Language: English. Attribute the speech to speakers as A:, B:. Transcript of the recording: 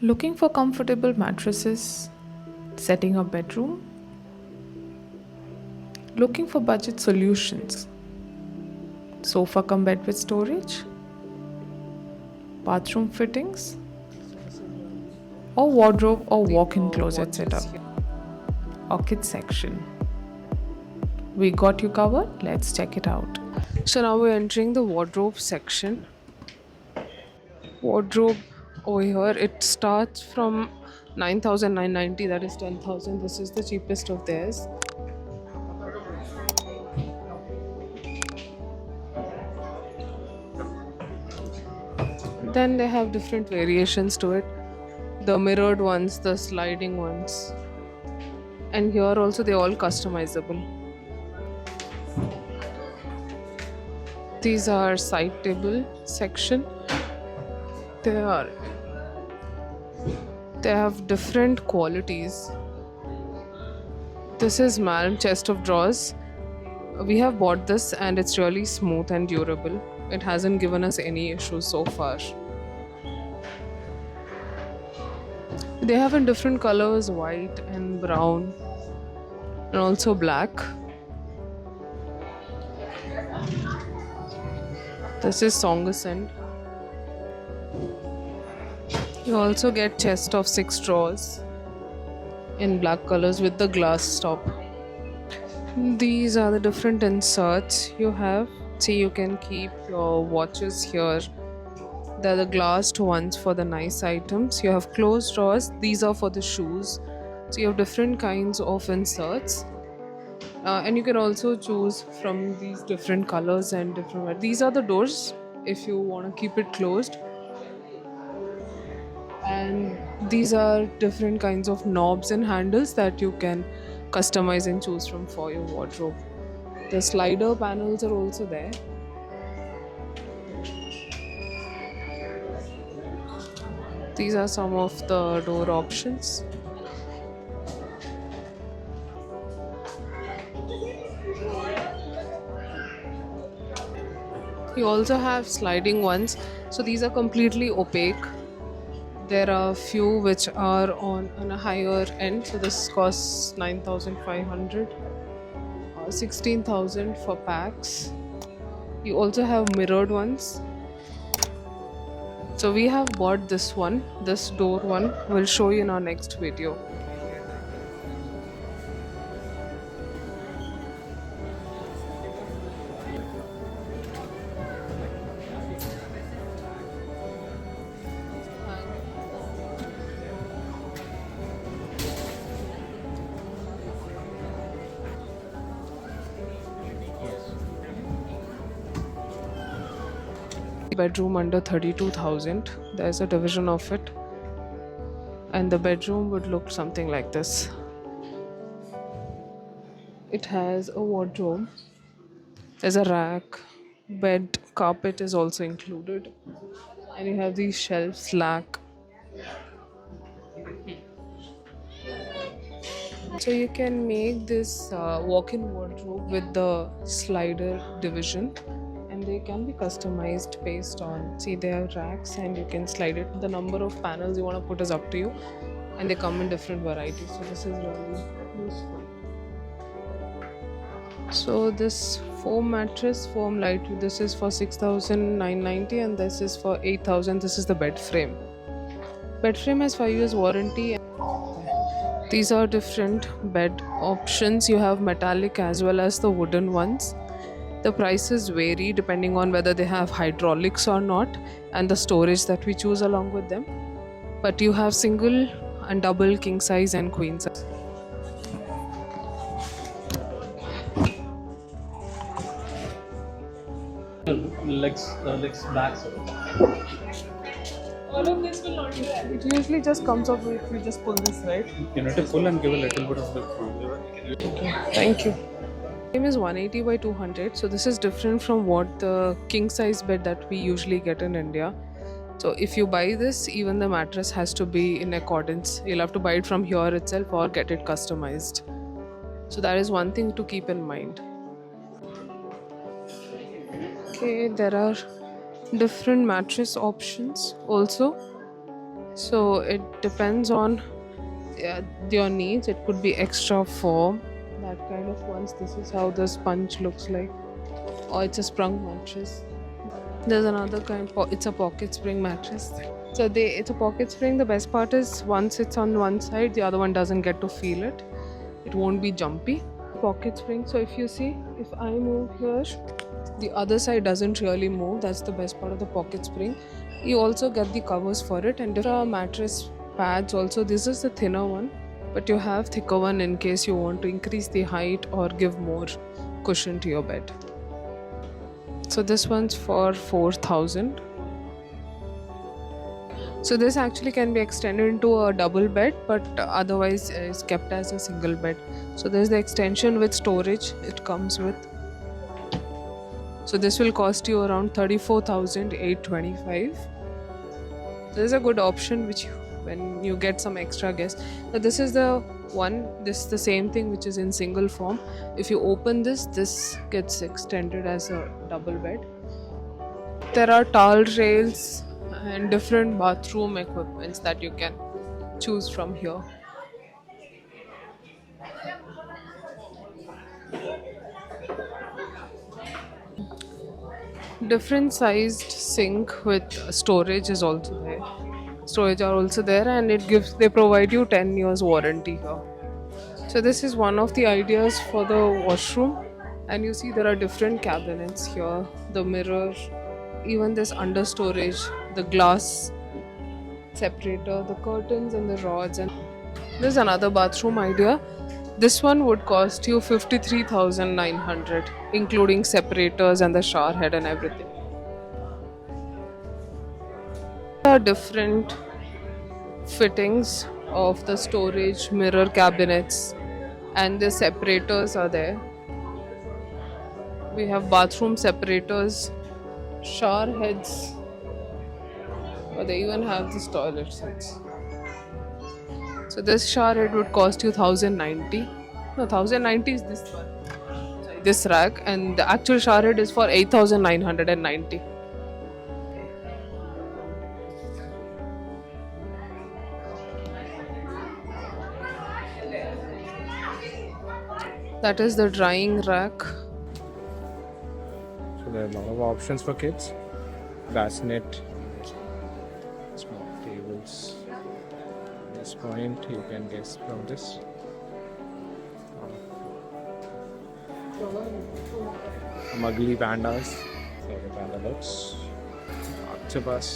A: Looking for comfortable mattresses, setting a bedroom, looking for budget solutions, sofa come bed with storage, bathroom fittings, or wardrobe or walk-in closet setup, or kids section. We got you covered. Let's check it out.
B: So now we're entering the wardrobe section. Wardrobe over here, it starts from 9,990, that is 10,000. This is the cheapest of theirs. Then they have different variations to it, the mirrored ones, the sliding ones, and here also they're all customizable. These are side table section. They are they have different qualities. This is Malm chest of drawers. We have bought this and it's really smooth and durable. It hasn't given us any issues so far. They have in different colors, white and brown and also black. This is Songasand. You also get chest of 6 drawers in black colors with the glass top. These are the different inserts you have. See, you can keep your watches here. They're the glassed ones for the nice items. You have closed drawers. These are for the shoes. So you have different kinds of inserts. And you can also choose from these different colors and different. These are the doors if you want to keep it closed. And these are different kinds of knobs and handles that you can customize and choose from for your wardrobe. The slider panels are also there. These are some of the door options. You also have sliding ones. So these are completely opaque. There are few which are on a higher end. So this costs 9,500 or 16,000 for packs. You also have mirrored ones. So we have bought this one, this door one. We'll show you in our next video. Bedroom under 32,000. There's a division of it, and the bedroom would look something like this. It has a wardrobe, there's a rack, bed, carpet is also included, and you have these shelves, rack. So you can make this walk-in wardrobe with the slider division, and they can be customized based on, see, they have racks and you can slide it. The number of panels you want to put is up to you, and they come in different varieties. So this is really useful. So this foam mattress, foam light, this is for 6,990 and this is for 8,000. This is the bed frame. Bed frame has 5 years warranty. These are different bed options. You have metallic as well as the wooden ones. The prices vary depending on whether they have hydraulics or not and the storage that we choose along with them. But you have single and double, king size and queen size.
C: Legs back.
B: All of this will not be there. It usually just comes up if you just pull this, right?
C: You need to pull and give a little bit of the front.
B: Okay, thank you. Frame is 180 by 200, so this is different from what the king size bed that we usually get in India. So if you buy this, even the mattress has to be in accordance. You'll have to buy it from here itself or get it customized. So that is one thing to keep in mind. Okay, there are different mattress options also. So it depends on your needs. It could be extra foam, that kind of ones. This is how the sponge looks like, or it's a sprung mattress. There's another kind. It's a pocket spring mattress. So it's a pocket spring. The best part is once it's on one side, the other one doesn't get to feel it. It won't be jumpy. Pocket spring. So if you see, if I move here, the other side doesn't really move. That's the best part of the pocket spring. You also get the covers for it, and there are mattress pads also. This is the thinner one, but you have thicker one in case you want to increase the height or give more cushion to your bed. So this one's for 4,000. So this actually can be extended into a double bed, but otherwise is kept as a single bed. So there's the extension with storage it comes with. So this will cost you around 34,825. This is a good option when you get some extra guests. But this is the one, this is the same thing which is in single form. If you open this gets extended as a double bed. There are towel rails and different bathroom equipments that you can choose from here. Different sized sink with storage is also there. Storage are also there, and they provide you 10 years warranty here. So this is one of the ideas for the washroom, and you see there are different cabinets here, the mirror, even this under storage, the glass separator, the curtains and the rods. And there's another bathroom idea. This one would cost you 53,900, including separators and the shower head and everything. There are different fittings of the storage, mirror cabinets, and the separators are there. We have bathroom separators, shower heads, or they even have this toilet seats. So this shower head would cost you 1,090. No, 1,090 is this one. Sorry, this rack, and the actual shower head is for 8,990. That is the drying rack.
D: So there are a lot of options for kids. Bassinet, small tables. At this point, you can guess from this. Some ugly pandas. So the panda looks. Octopus.